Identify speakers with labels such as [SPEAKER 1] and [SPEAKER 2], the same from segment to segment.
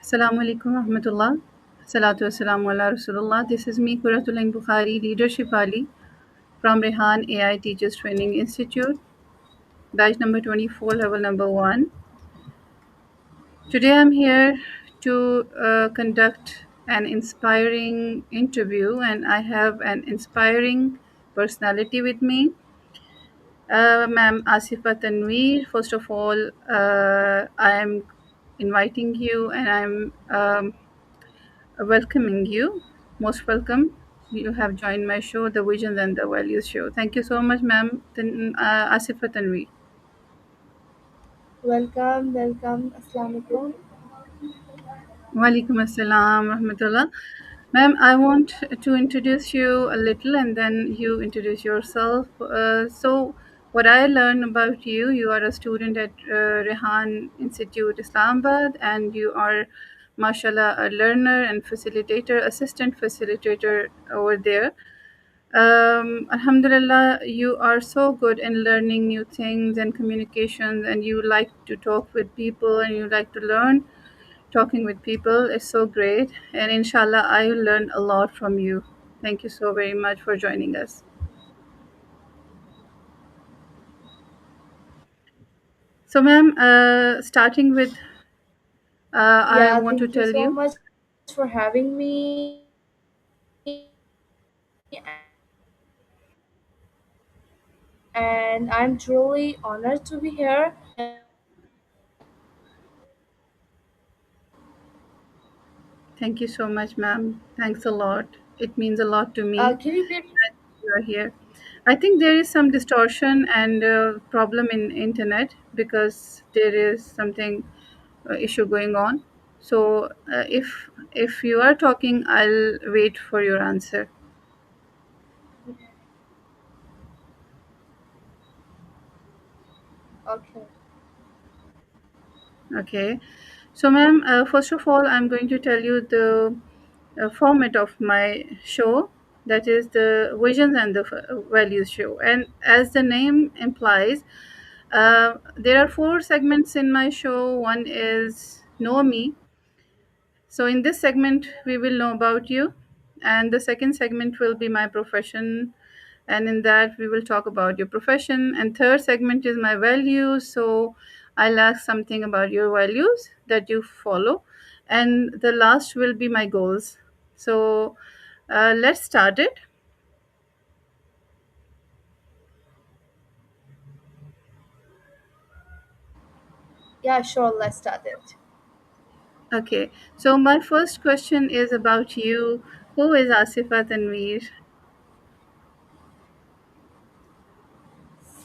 [SPEAKER 1] Assalamu alaikum rahmatullah. Salatu wassalamu ala Rasulullah. This is me, Kuratulain Bukhari, Leadership Ali from Rehan AI Teachers Training Institute, batch number 24, level number 1. Today I'm here to conduct an inspiring interview, and I have an inspiring personality with me. Ma'am Asifa Tanveer, first of all, I am inviting you and I'm welcoming you. Most welcome. You have joined my show, The Visions and the Values Show. Thank you so much, ma'am. Asifa Tanvi.
[SPEAKER 2] Welcome, welcome. Assalamualaikum.
[SPEAKER 1] Walaikum assalam, rahmatullah. Ma'am, I want to introduce you a little and then you introduce yourself. What I learned about you, you are a student at Rehan Institute, Islamabad, and you are, mashallah, a learner and facilitator, assistant facilitator over there. Alhamdulillah, you are so good in learning new things and communications, and you like to talk with people and you like to learn. Talking with people is so great, and inshallah, I will learn a lot from you. Thank you so very much for joining us. So, ma'am, starting with, I
[SPEAKER 2] Yeah,
[SPEAKER 1] want to
[SPEAKER 2] thank you
[SPEAKER 1] tell
[SPEAKER 2] so
[SPEAKER 1] you.
[SPEAKER 2] much for having me. And I'm truly honored to be here.
[SPEAKER 1] Thank you so much, ma'am. Thanks a lot. It means a lot to me
[SPEAKER 2] Can you repeat?
[SPEAKER 1] that you are here. I think there is some distortion and problem in internet because there is something issue going on. So if you are talking, I'll wait for your answer.
[SPEAKER 2] Okay.
[SPEAKER 1] Okay. So, ma'am, first of all, I'm going to tell you the format of my show. That is the visions and the values show. And as the name implies, there are four segments in my show. One is Know Me. So, in this segment, we will know about you. And the second segment will be my profession. And in that, we will talk about your profession. And third segment is my values. So, I'll ask something about your values that you follow. And the last will be my goals. So, let's start it.
[SPEAKER 2] Yeah, sure. Let's start it.
[SPEAKER 1] Okay. So, my first question is about you. Who is Asifa Tanveer?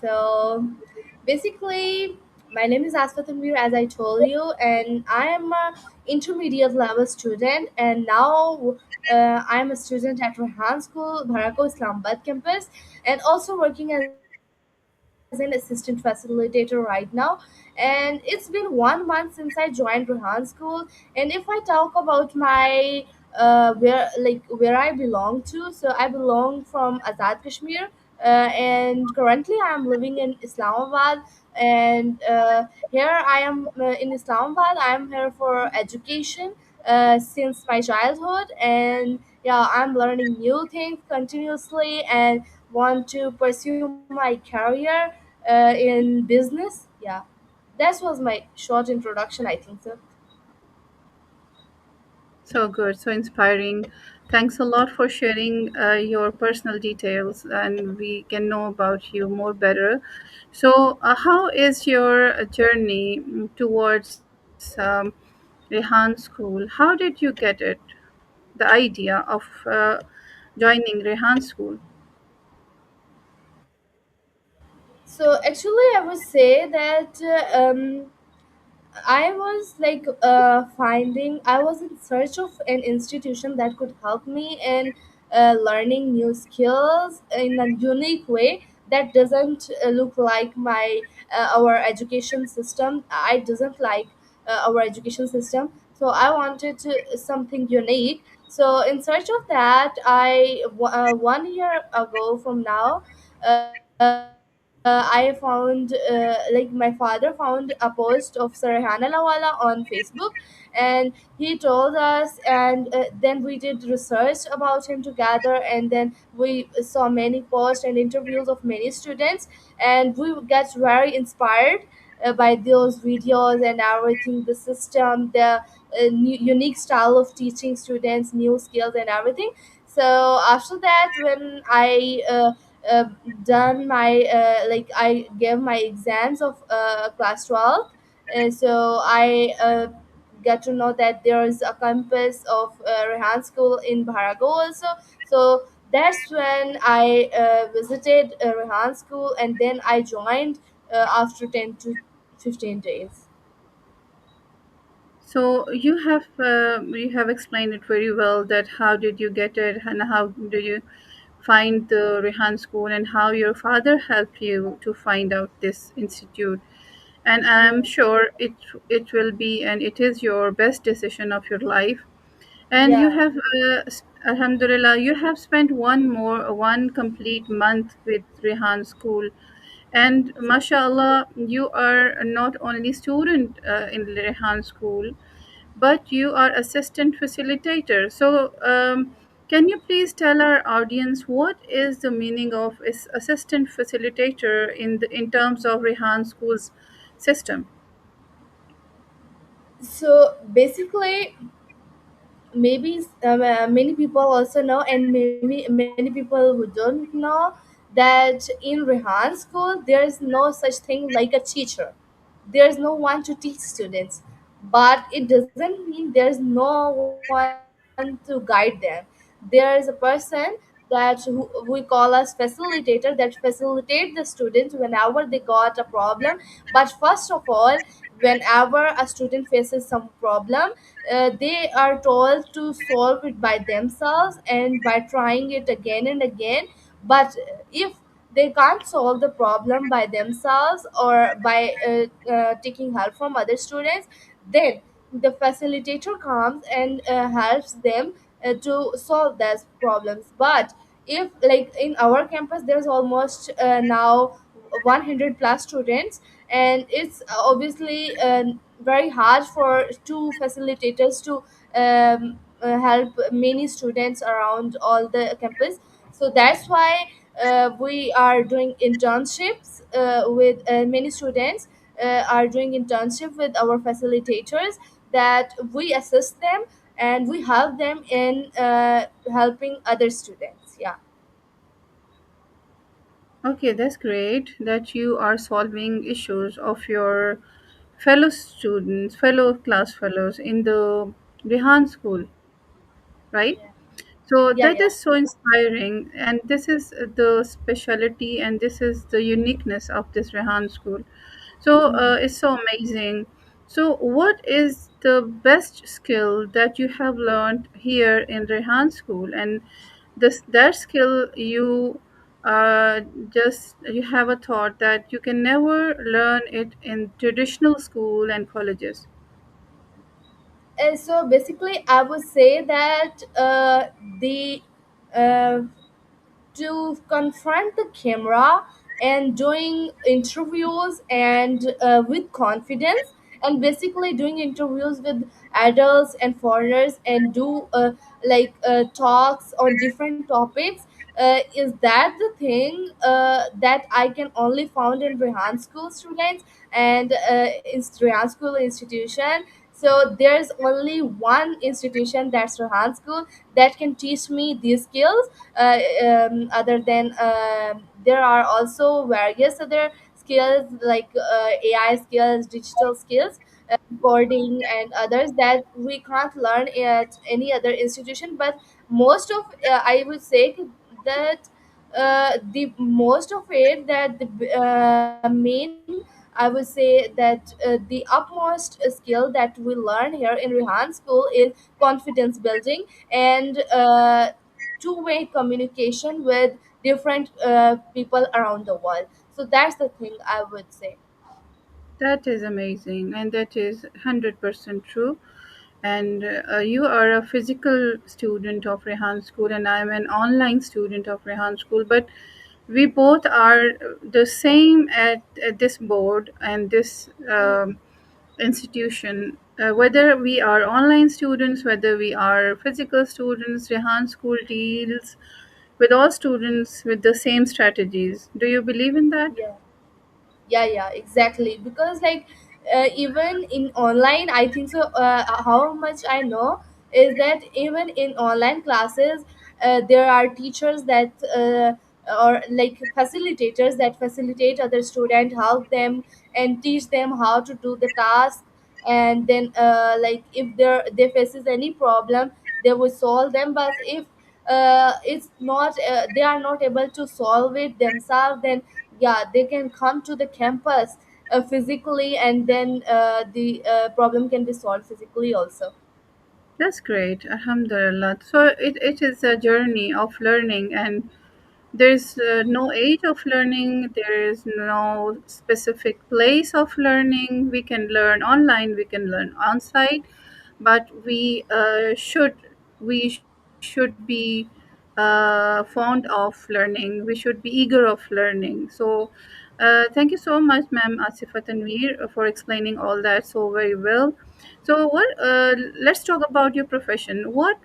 [SPEAKER 2] So, basically, my name is Asfa Tanvir, as I told you, and I am a intermediate level student. And now I am a student at Rehan School, Bharako Islamabad campus, and also working as an assistant facilitator right now. And it's been 1 month since I joined Rehan School. And if I talk about my where I belong to, so I belong from Azad Kashmir, and currently I am living in Islamabad. And here I am in Islamabad. I am here for education since my childhood, and yeah, I'm learning new things continuously and want to pursue my career in business. Yeah, that was my short introduction, I think so.
[SPEAKER 1] So good, so inspiring. Thanks a lot for sharing your personal details, and we can know about you more better. So, how is your journey towards um, Rehan School? How did you get it? The idea of joining Rehan School.
[SPEAKER 2] So actually I would say that I was like finding, I was in search of an institution that could help me in learning new skills in a unique way that doesn't look like my our education system. I doesn't like our education system. So I wanted to, something unique. So in search of that, 1 year ago from now, I found like my father found a post of Sarhan Alawala on Facebook, and he told us, and then we did research about him together, and then we saw many posts and interviews of many students, and we got very inspired by those videos and everything, the system, the unique style of teaching students, new skills and everything. So after that, when I uh, done my like I gave my exams of class 12, so I get to know that there is a campus of Rehan School in Bharago also. So that's when I visited Rehan School, and then I joined after 10 to 15 days.
[SPEAKER 1] So you have explained it very well, that how did you get it and how did you find the Rehan school and how your father helped you to find out this institute. And I'm
[SPEAKER 2] Yeah,
[SPEAKER 1] sure it will be and it is your best decision of your life. And you
[SPEAKER 2] yeah,
[SPEAKER 1] have, Alhamdulillah, you have spent one complete month with Rehan school. And mashallah, you are not only student in Rehan school, but you are assistant facilitator. So, can you please tell our audience what is the meaning of assistant facilitator in terms of Rehan School's system?
[SPEAKER 2] so basically, maybe many people also know, and maybe many people who don't know, that in Rehan school there is no such thing like a teacher. There's no one to teach students, but it doesn't mean there's no one to guide them. There is a person we call as facilitator, that facilitate the students whenever they got a problem. But first of all, whenever a student faces some problem, they are told to solve it by themselves and by trying it again and again. But if they can't solve the problem by themselves or by taking help from other students, then the facilitator comes and helps them to solve those problems. But if, like in our campus, there's almost now 100 plus students, and it's obviously very hard for two facilitators to help many students around all the campus. So that's why we are doing internships with many students are doing internship with our facilitators, that we assist them and we help them in helping other students. Yeah.
[SPEAKER 1] Okay, that's great that you are solving issues of your fellow students, fellow class fellows in the Rehan school, right?
[SPEAKER 2] Yeah,
[SPEAKER 1] So
[SPEAKER 2] yeah,
[SPEAKER 1] that
[SPEAKER 2] yeah.
[SPEAKER 1] is so inspiring, and this is the speciality and this is the uniqueness of this Rehan school. So
[SPEAKER 2] Mhm.
[SPEAKER 1] it's so amazing. So, what is the best skill that you have learned here in Rehan school, and this that skill you just you have a thought that you can never learn it in traditional school and colleges?
[SPEAKER 2] So basically, I would say that the uh, to confront the camera and doing interviews and with confidence, and basically doing interviews with adults and foreigners and do talks on different topics, is that the thing that I can only found in Rehan school students and in Rehan school institution. So there's only one institution, that's Rehan school, that can teach me these skills. Other than there are also various other skills like AI skills, digital skills, coding and others that we can't learn at any other institution. But most of I would say that the most of it, that the main, I would say that the upmost skill that we learn here in Rehan school is confidence building and two-way communication with different people around the world. So that's the thing I would say.
[SPEAKER 1] That is amazing, and that is 100% true. And you are a physical student of Rehan School, and I am an online student of Rehan School. But we both are the same at this board and this institution. Whether we are online students, whether we are physical students, Rehan School deals with all students with the same strategies. Do you believe in that?
[SPEAKER 2] Yeah. Yeah, exactly, because like even in online, I think so, how much I know is that even in online classes, there are teachers that or like facilitators that facilitate other student, help them and teach them how to do the task. And then like if they faces any problem, they will solve them. But if it's not they are not able to solve it themselves, then yeah, they can come to the campus physically, and then the problem can be solved physically also.
[SPEAKER 1] That's great. Alhamdulillah. So it is a journey of learning, and there's no age of learning, there is no specific place of learning. We can learn online, we can learn on site, but we should be fond of learning. We should be eager of learning. So thank you so much, ma'am Asifa Tanveer, for explaining all that so very well. So let's talk about your profession. What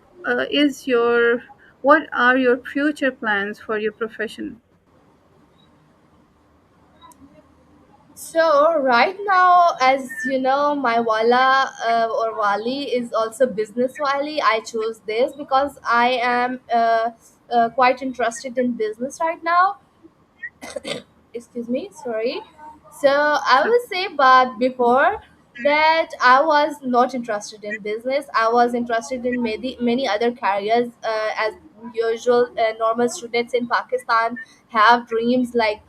[SPEAKER 1] are your future plans for your profession?
[SPEAKER 2] So right now, as you know, my wala or wali is also business wali. I chose this because I am quite interested in business right now. Excuse me, sorry. So I
[SPEAKER 1] So,
[SPEAKER 2] would say, but before that, I was not interested in business. I was interested in many other careers. As usual, normal students in Pakistan have dreams like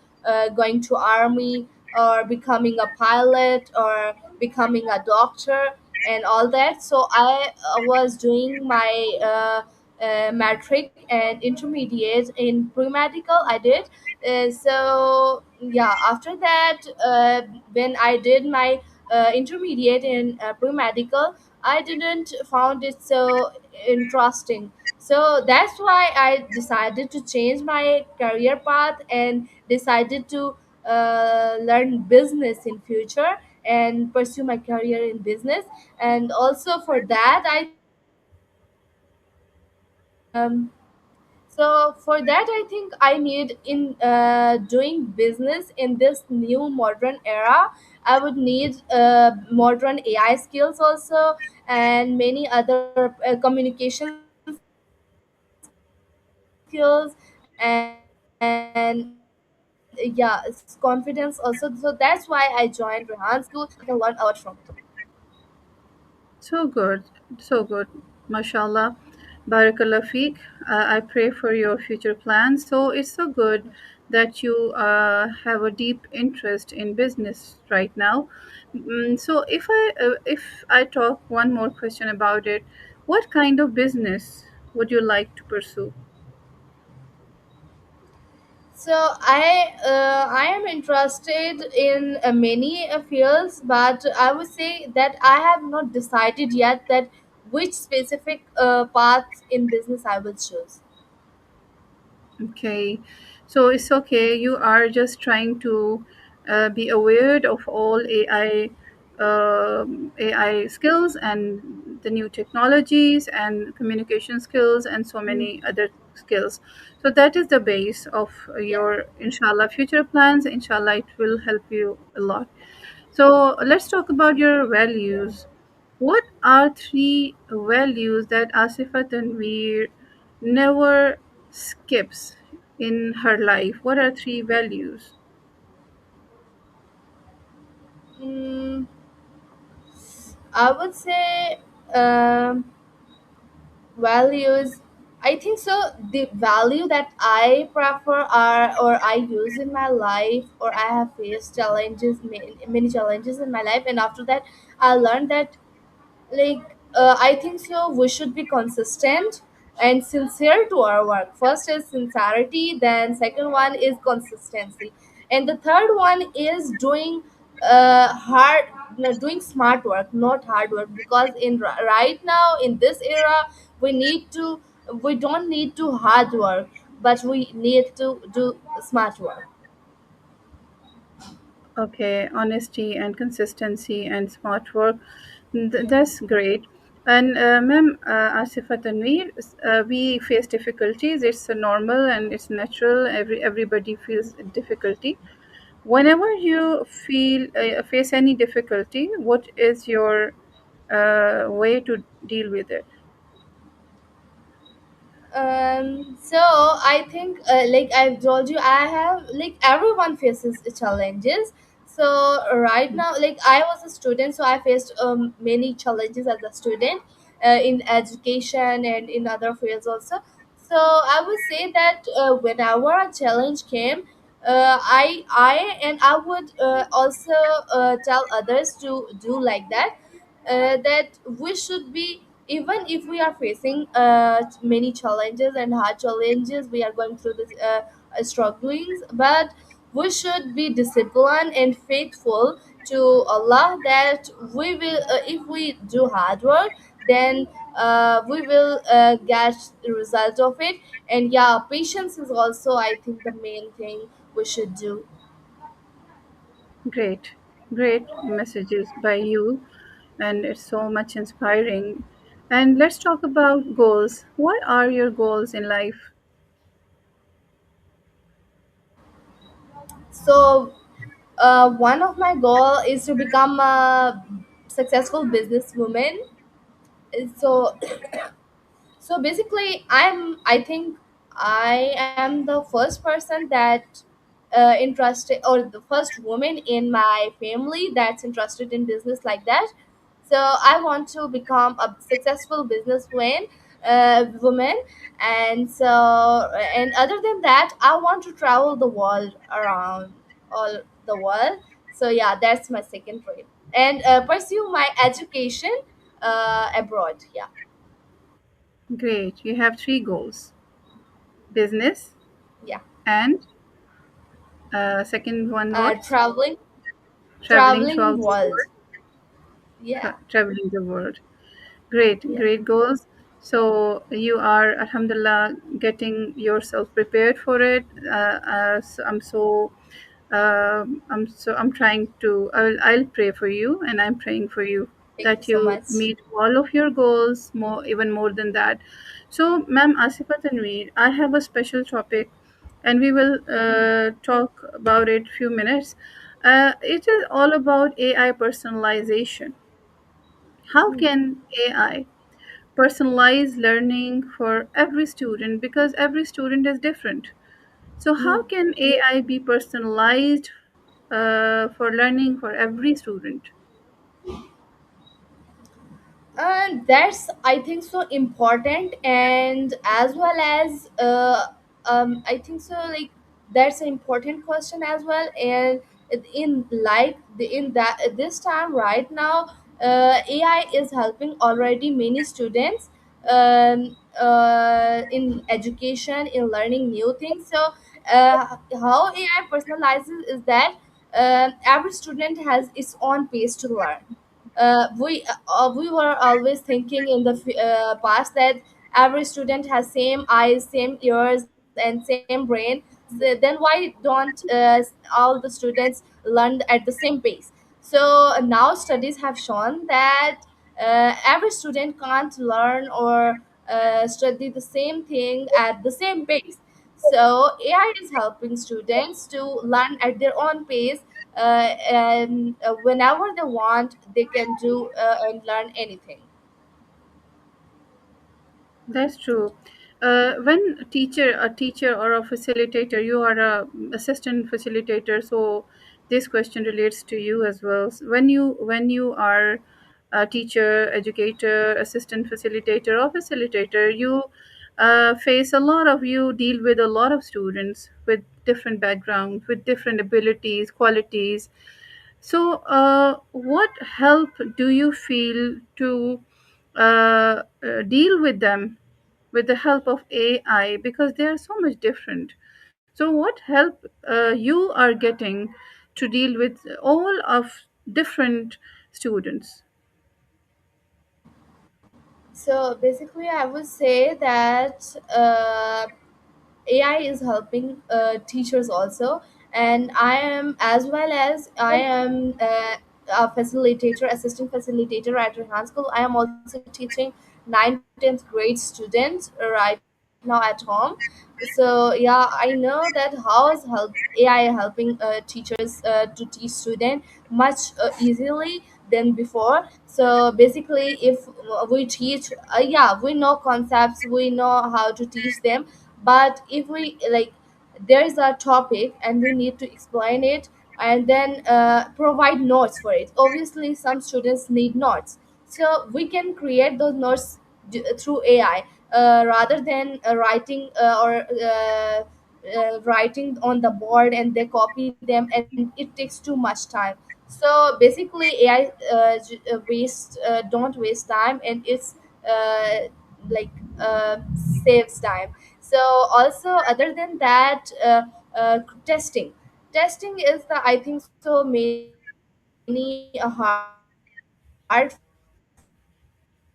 [SPEAKER 2] going to army, or becoming a pilot, or becoming a doctor, and all that. So I was doing my matric and intermediate in pre-medical. I did. So yeah, after that, when I did my intermediate in pre-medical, I didn't found it so interesting. So that's why I decided to change my career path and decided to learn business in future and pursue my career in business. And also for that, I um, so for that, I think I need in doing business in this new modern era. I would need modern AI skills also, and many other communication skills, and confidence also. So that's why I joined Rehan School, so that I can learn a lot from it.
[SPEAKER 1] so good, so good. MashaAllah. Barakallah feek. I pray for your future plans. So it's so good that you have a deep interest in business right now. So if I talk one more question about it, what kind of business would you like to pursue?
[SPEAKER 2] So I am interested in many fields, but I would say that I have not decided yet that which specific path in business I will choose.
[SPEAKER 1] Okay, so it's okay. You are just trying to be aware of all AI skills and the new technologies and communication skills and so
[SPEAKER 2] Mm,
[SPEAKER 1] many other skills. So that is the base of
[SPEAKER 2] yeah.
[SPEAKER 1] your inshallah future plans. Inshallah, it will help you a lot. So let's talk about your values. What are three values that Asifa Tanveer never skips in her life? What are three values?
[SPEAKER 2] Mm, I would say um, values. I think so. The value that I prefer are, or I use in my life, or I have faced challenges, many challenges in my life, and after that, I learned that, like I think so we should be consistent and sincere to our work. First is sincerity, then second one is consistency, and the third one is doing hard no, doing smart work, not hard work, because in right now in this era we need to we don't need to hard work. but we need to do smart work.
[SPEAKER 1] Okay, honesty and consistency and smart work. That's great. And ma'am, Asifa Tanveer, we face difficulties. It's normal and it's natural. Everybody feels difficulty. Whenever you feel face any difficulty, what is your way to deal with it?
[SPEAKER 2] So I think, like I've told you, I have, like, everyone faces challenges. So right now, like, I was a student, so I faced many challenges as a student, in education and in other fields also. So I would say that, whenever a challenge came, I would also tell others to do like that, that we should be, even if we are facing many challenges and hard challenges, we are going through this strugglings, but we should be disciplined and faithful to Allah, that we will, if we do hard work, then we will get the result of it. And yeah, patience is also, I think, the main thing we should do.
[SPEAKER 1] Great, great messages by you, and it's so much inspiring. And let's talk about goals. What are your goals in life?
[SPEAKER 2] So one of my goal is to become a successful businesswoman. So so basically, I think I am the first person that interested, or the first woman in my family that's interested in business like that. So I want to become a successful businesswoman, woman. And so, and other than that, I want to travel the world, around all the world. So yeah, that's my second dream, and pursue my education abroad. Yeah.
[SPEAKER 1] Great. You have three goals: business,
[SPEAKER 2] Yeah.
[SPEAKER 1] and second one, what?
[SPEAKER 2] Traveling,
[SPEAKER 1] Traveling
[SPEAKER 2] traveling
[SPEAKER 1] throughout the
[SPEAKER 2] world.
[SPEAKER 1] world.
[SPEAKER 2] Yeah.
[SPEAKER 1] Traveling the world. Great,
[SPEAKER 2] Yeah.
[SPEAKER 1] great goals. So you are, Alhamdulillah, getting yourself prepared for it. I'm trying to. I'll pray for you, and I'm praying for you
[SPEAKER 2] Thank you
[SPEAKER 1] that
[SPEAKER 2] so
[SPEAKER 1] you
[SPEAKER 2] much.
[SPEAKER 1] meet all of your goals, more, even more than that. So, Ma'am Asifa Tanveer, I have a special topic, and we will talk about it few minutes. It is all about AI personalization. How
[SPEAKER 2] Hmm.
[SPEAKER 1] can AI personalize learning for every student, because every student is different? So
[SPEAKER 2] Hmm.
[SPEAKER 1] how can AI be personalized for learning for every student?
[SPEAKER 2] That's, I think, so important, and as well as I think so, like, that's an important question as well. And in, like, in that this time right now, AI is helping already many students, in education, in learning new things. So how AI personalizes is that every student has its own pace to learn. We were always thinking in the past that every student has same eyes, same ears, and same brain. So then why don't all the students learn at the same pace? So now studies have shown that every student can't learn or study the same thing at the same pace. So AI is helping students to learn at their own pace, and whenever they want, they can do and learn anything.
[SPEAKER 1] That's true. When a teacher or a facilitator, you are a assistant facilitator, so this question relates to you as well. When you are a teacher, educator, assistant facilitator, or facilitator, you you deal with a lot of students with different backgrounds, with different abilities, qualities. So, what help do you feel to deal with them with the help of AI, because they are so much different? So, what help you are getting to deal with all of different students?
[SPEAKER 2] So basically, I would say that AI is helping teachers also, and I am, as well as I am a facilitator, assistant facilitator at Rehan School. I am also teaching 9th to 10th grade students right now at home. So yeah, I know that how is AI helping teachers to teach students much easily than before. So basically, if we teach, yeah, we know concepts, we know how to teach them, but if we like, there is a topic and we need to explain it and then provide notes for it. Obviously some students need notes, so we can create those notes through AI, rather than writing on the board and they copy them, and it takes too much time. So basically AI don't waste time, and it's uh, like saves time. So also, other than that, testing is the, I think so, many hard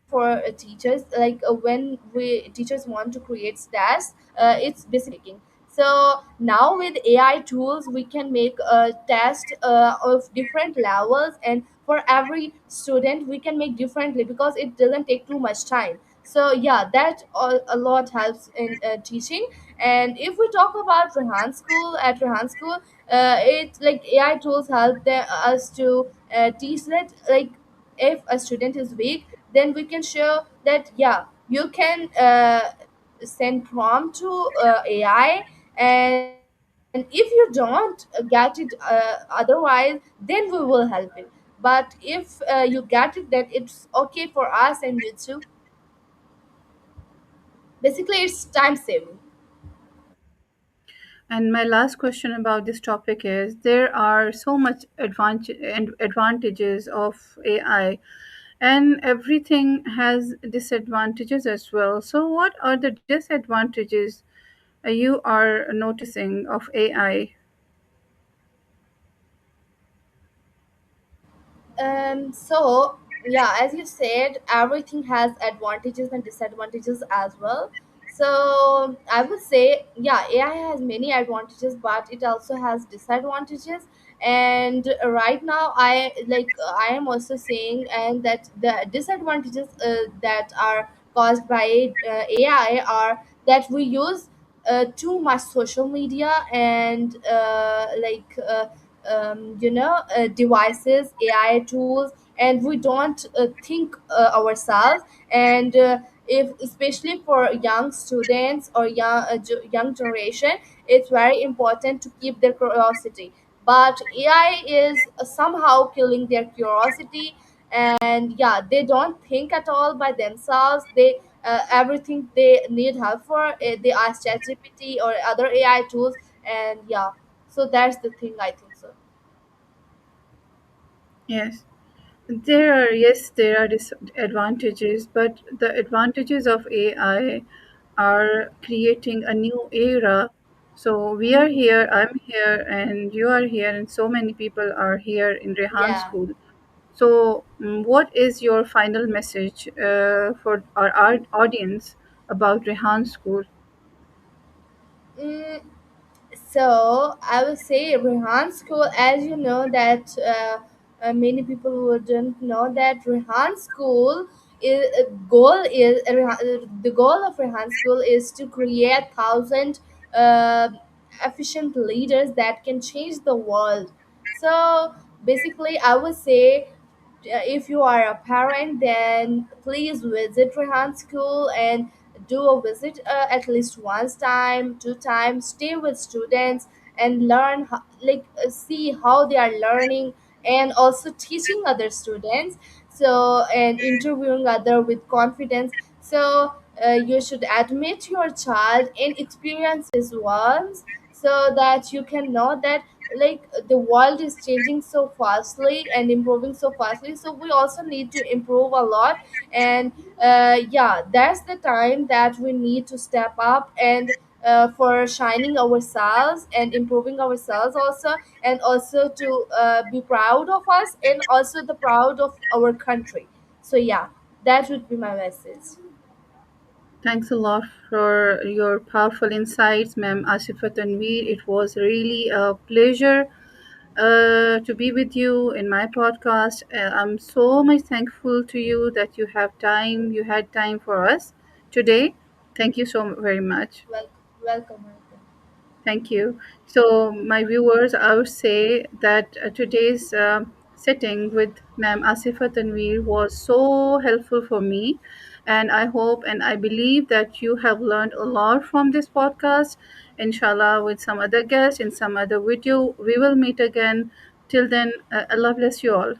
[SPEAKER 2] for teachers. Like when we teachers want to create stats, it's basically testing. So now with AI tools we can make a test of different levels, and for every student we can make differently because it doesn't take too much time. So yeah, that a lot helps in teaching. And if we talk about Rehan School, it's like AI tools help us to teach that, like, if a student is weak, then we can show that, yeah, you can send prompt to AI, and if you don't get it otherwise, then we will help it. But if you get it, then it's okay for us and you too. Basically it's time saving.
[SPEAKER 1] And my last question about this topic is there are so much advantages of AI, and everything has disadvantages as well. So what are the disadvantages you are noticing of AI?
[SPEAKER 2] So yeah, as you said, everything has advantages and disadvantages as well. So I would say, yeah, AI has many advantages, but it also has disadvantages. And right now, I am also saying, and that the disadvantages that are caused by AI are that we use too much social media and devices, AI tools, and we don't think ourselves. And if especially for young students or young generation, it's very important to keep their curiosity. But AI is somehow killing their curiosity, and yeah, they don't think at all by themselves. They everything they need help for, they ask ChatGPT or other AI tools, and yeah, so that's the thing, I think so.
[SPEAKER 1] Yes. There are disadvantages, but the advantages of AI are creating a new era. So we are here, I'm here, and you are here, and so many people are here in Rehan
[SPEAKER 2] Yeah.
[SPEAKER 1] School. So, what is your final message for our audience about Rehan School?
[SPEAKER 2] Mm, so I will say Rehan School, as you know that many people wouldn't know that Rehan School the goal of Rehan School is to create thousand uh, efficient leaders that can change the world. So basically, I would say, if you are a parent, then please visit Rehan School and do a visit at least once time, two times, stay with students and learn see how they are learning, and also teaching other students, so, and interviewing other with confidence. So you should admit your child and experience this once, so that you can know that, like, the world is changing so fastly and improving so fastly, so we also need to improve a lot. And yeah, that's the time that we need to step up and for shining ourselves and improving ourselves also, and also to be proud of us and also the proud of our country. So yeah, that would be my message.
[SPEAKER 1] Thanks a lot for your powerful insights, Ma'am Asifa Tanveer. It was really a pleasure to be with you in my podcast. I'm so much thankful to you that you had time for us today. Thank you so very much.
[SPEAKER 2] Welcome, welcome.
[SPEAKER 1] Thank you. So, my viewers, I would say that today's sitting with Ma'am Asifa Tanveer was so helpful for me. And I hope and I believe that you have learned a lot from this podcast. Inshallah, with some other guest in some other video, we will meet again. Till then, Allah bless you all.